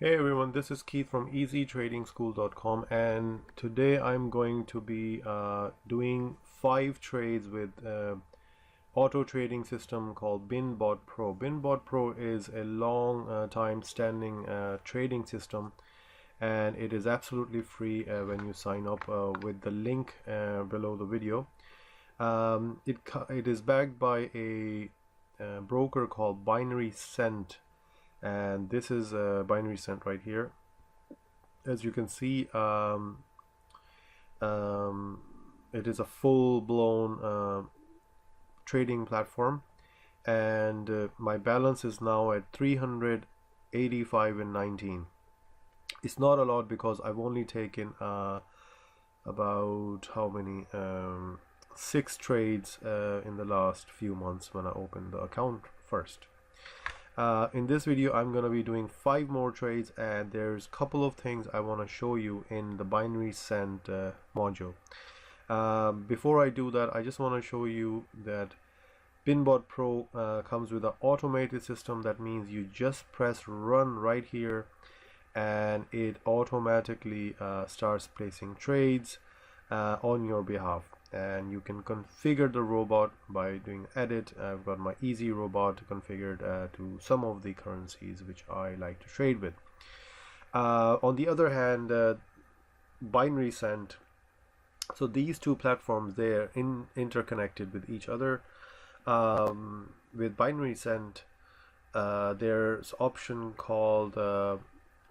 Hey everyone, this is Keith from easytradingschool.com, and today I'm going to be doing 5 trades with auto trading system called BinBotPro. BinBotPro is a long time standing trading system, and it is absolutely free when you sign up with the link below the video. It is backed by a broker called BinaryCent, and this is BinaryCent right here. As you can see, it is a full-blown trading platform, and my balance is now at 385.19. It's not a lot because I've only taken about how many 6 trades in the last few months when I opened the account first. In this video I'm going to be doing 5 more trades, and there's a couple of things I want to show you in the BinaryCent module. Before I do that, I just want to show you that BinBotPro comes with an automated system. That means you just press run right here and it automatically starts placing trades on your behalf. And you can configure the robot by doing edit. I've got my easy robot configured to some of the currencies which I like to trade with. On the other hand, BinaryCent, so these two platforms, they're interconnected with each other. With BinaryCent, there's option called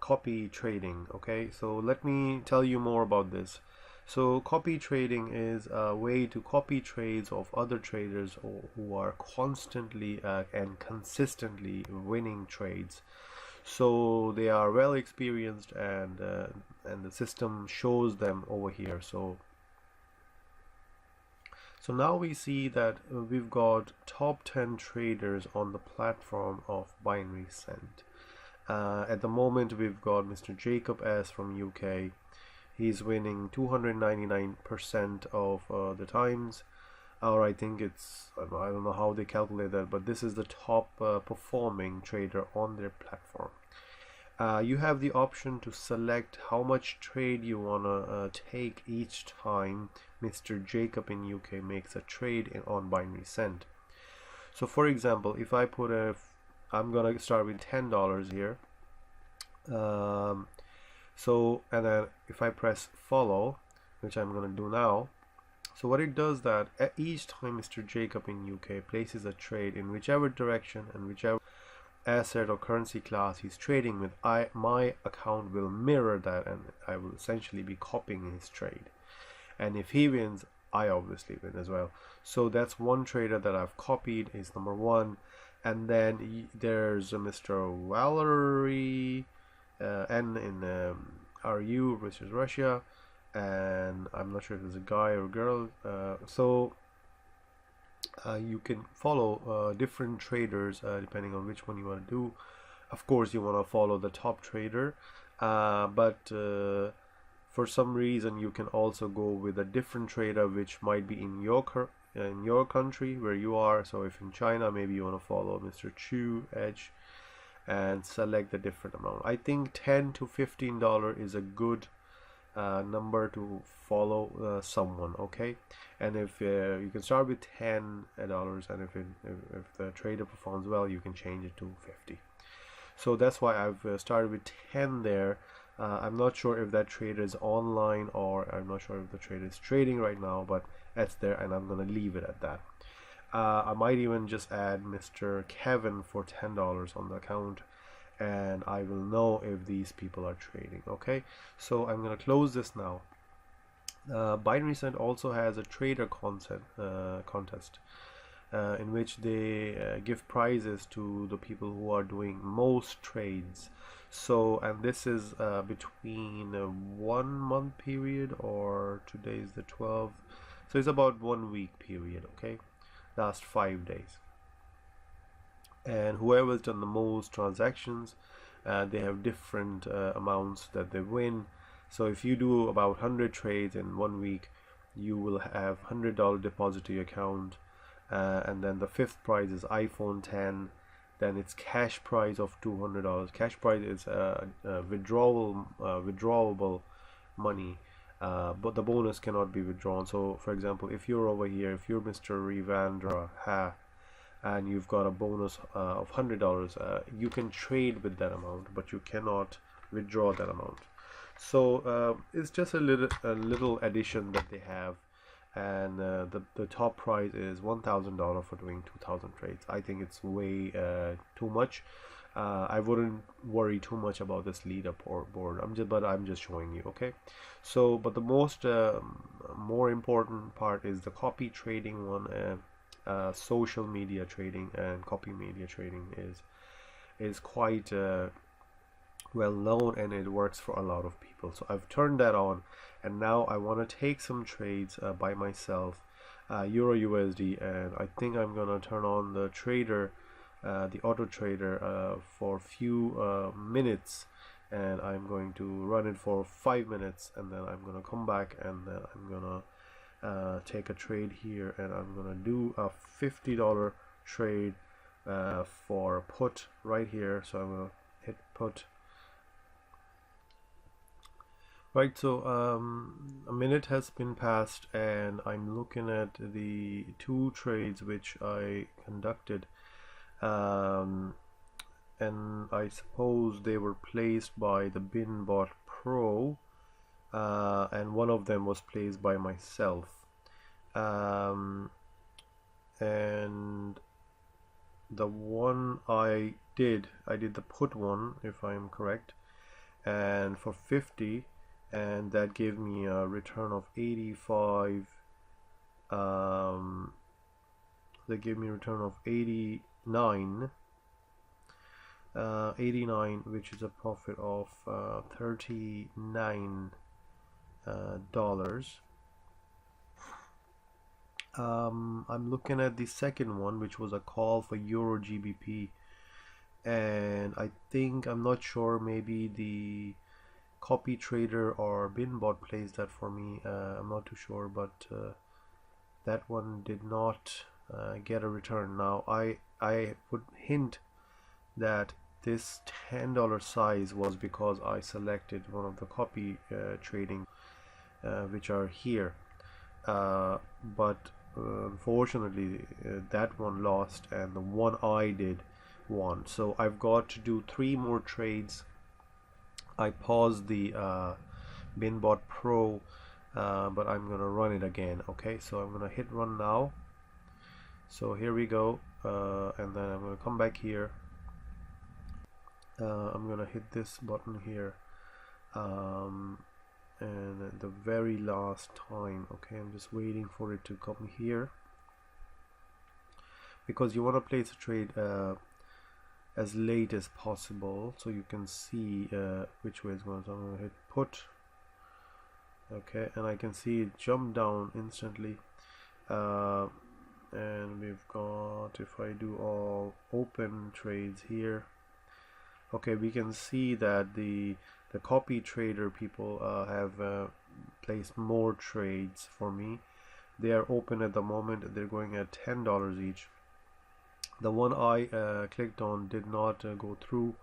copy trading. Okay, so let me tell you more about this. So copy trading is a way to copy trades of other traders who are constantly and consistently winning trades. So they are well experienced, and the system shows them over here. So now we see that we've got top 10 traders on the platform of BinaryCent. At the moment we've got Mr. Jacob S from UK. He's winning 299% of the times, or I think it's, I don't know how they calculate that, but this is the top performing trader on their platform. You have the option to select how much trade you want to take each time Mr. Jacob in UK makes a trade on BinaryCent. So for example, if I put I'm gonna start with $10 here. And then if I press follow, which I'm going to do now, so what it does that at each time Mr. Jacob in UK places a trade in whichever direction and whichever asset or currency class he's trading with, my account will mirror that, and I will essentially be copying his trade. And if he wins, I obviously win as well. So that's one trader that I've copied, is number 1. And then there's Mr. Valerie N in RU, which is Russia, and I'm not sure if it's a guy or girl. You can follow different traders depending on which one you want to do. Of course, you want to follow the top trader, but for some reason you can also go with a different trader which might be in your country where you are. So if in China, maybe you want to follow Mr. Chu Edge and select the different amount. I think $10 to $15 is a good number to follow someone. Okay, and if you can start with $10, and if the trader performs well, you can change it to 50. So that's why I've started with 10 there. I'm not sure if that trader is online, or I'm not sure if the trader is trading right now, but that's there, and I'm gonna leave it at that. I might even just add Mr. Kevin for $10 on the account, and I will know if these people are trading. Okay, so I'm going to close this now. BinaryCent also has a trader contest in which they give prizes to the people who are doing most trades. So, and this is between a 1 month period, or today is the 12th, so it's about 1 week period. Okay, last 5 days, and whoever's done the most transactions, they have different amounts that they win. So if you do about 100 trades in 1 week, you will have $100 deposit to your account, and then the 5th prize is iPhone 10, then its cash price of $200. Cash price is withdrawable money, but the bonus cannot be withdrawn. So for example, if you're over here, if you're Mr. Rivandra Ha, and you've got a bonus of $100, you can trade with that amount, but you cannot withdraw that amount. So it's just a little addition that they have, and the top price is $1,000 for doing 2,000 trades. I think it's way too much. I wouldn't worry too much about this leaderboard. I'm just showing you, okay? So, but the most more important part is the copy trading one. Social media trading and copy media trading is quite well known, and it works for a lot of people. So I've turned that on, and now I want to take some trades by myself, Euro USD, and I think I'm gonna turn on the trader, the auto trader, for a few minutes, and I'm going to run it for 5 minutes, and then I'm gonna come back, and then I'm gonna take a trade here, and I'm gonna do a $50 trade for put right here. So I'm gonna hit put. Right, so a minute has been passed, and I'm looking at the two trades which I conducted, and I suppose they were placed by the BinBotPro, and one of them was placed by myself, and the one I did the put one, if I'm correct, and for 50, and that gave me a return of 85. They gave me a return of 89, which is a profit of $39. I'm looking at the second one, which was a call for EURGBP, and I think, I'm not sure, maybe the copy trader or BinBot placed that for me. I'm not too sure, but that one did not get a return. Now I would hint that this $10 size was because I selected one of the copy trading which are here, but unfortunately that one lost, and the one I did won. So I've got to do 3 more trades. I paused the BinBotPro, but I'm gonna run it again. Okay, so I'm gonna hit run now. So here we go, and then I'm gonna come back here. I'm gonna hit this button here, and the very last time. Okay, I'm just waiting for it to come here, because you want to place a trade as late as possible, so you can see which way it's going. So I'm going to hit put. Okay, and I can see it jump down instantly, and we've got, if I do all open trades here, okay, we can see that the copy trader people have placed more trades for me. They are open at the moment. They're going at $10 each. The one I clicked on did not go through,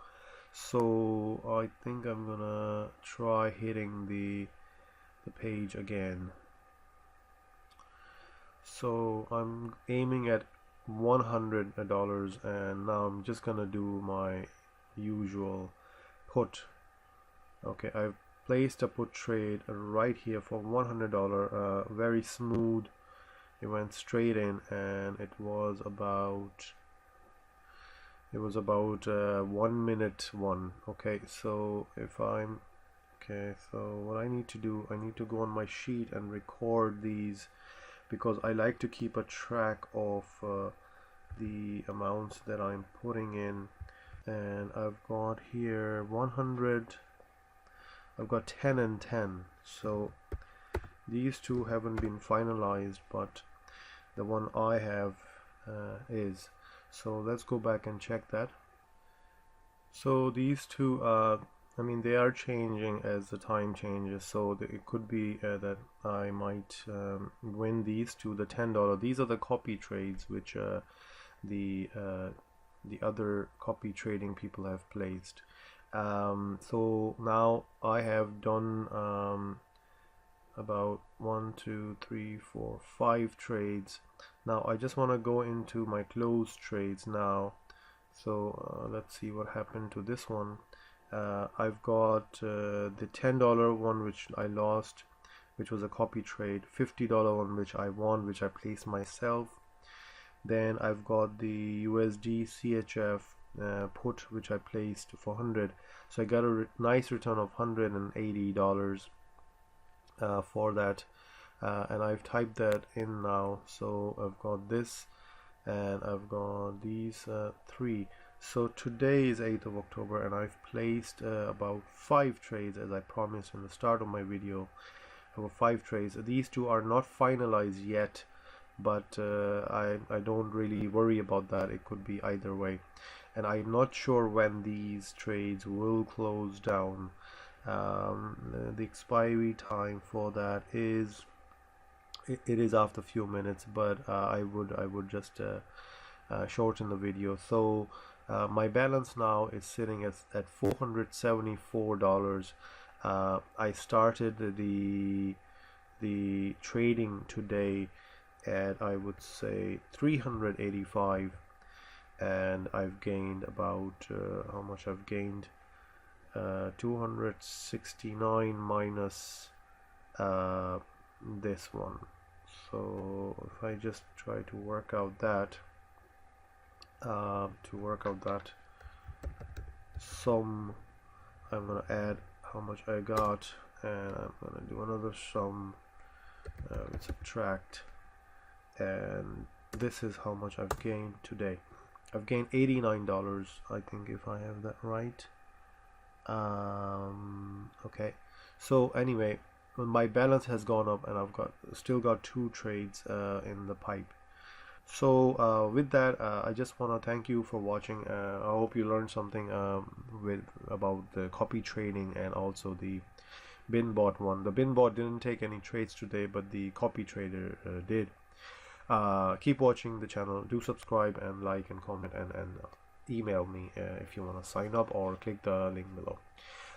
so I think I'm gonna try hitting the page again. So I'm aiming at $100, and now I'm just gonna do my usual put. Okay, I've placed a put trade right here for $100, very smooth. It went straight in, and it was about 1 minute one. Okay, so so what I need to do, I need to go on my sheet and record these, because I like to keep a track of the amounts that I'm putting in. And I've got here 100, I've got 10 and 10, so these two haven't been finalized, but the one I have is. So let's go back and check that. So these two, I mean, they are changing as the time changes, so it could be that I might win these two, the $10. These are the copy trades which the the other copy trading people have placed. So now I have done about 1, 2, 3, 4, 5 trades. Now I just want to go into my closed trades now. So let's see what happened to this one. I've got the $10 one which I lost, which was a copy trade, $50 one which I won, which I placed myself. Then I've got the USD CHF put, which I placed for 100. So I got a nice return of $180 for that, and I've typed that in now. So I've got this, and I've got these 3. So today is 8th of October, and I've placed about 5 trades, as I promised in the start of my video. About 5 trades. These 2 are not finalized yet, but I don't really worry about that. It could be either way, and I'm not sure when these trades will close down. The expiry time for that is it is after a few minutes, but I would just shorten the video. So my balance now is sitting at $474. I started the trading today at, I would say, 385, and I've gained about how much I've gained, 269 minus this one. So if I just try to work out that sum, I'm gonna add how much I got, and I'm gonna do another sum, subtract, and this is how much I've gained today. I've gained $89, I think, if I have that right. Okay, so anyway, my balance has gone up, and I've still got 2 trades in the pipe. So with that, I just want to thank you for watching. I hope you learned something about the copy trading and also the BinBot one. The BinBot didn't take any trades today, but the copy trader did. Keep watching the channel. Do subscribe and like and comment, and email me if you want to sign up, or click the link below.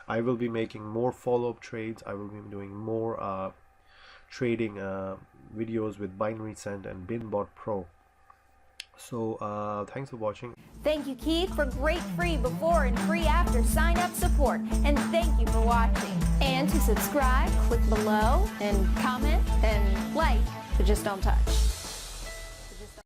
I will be making more follow-up trades. I will be doing more trading videos with BinaryCent and BinBotPro. So thanks for watching. Thank you, Keith, for great free before and free after sign up support, and thank you for watching. And to subscribe, click below and comment and like, but just don't touch.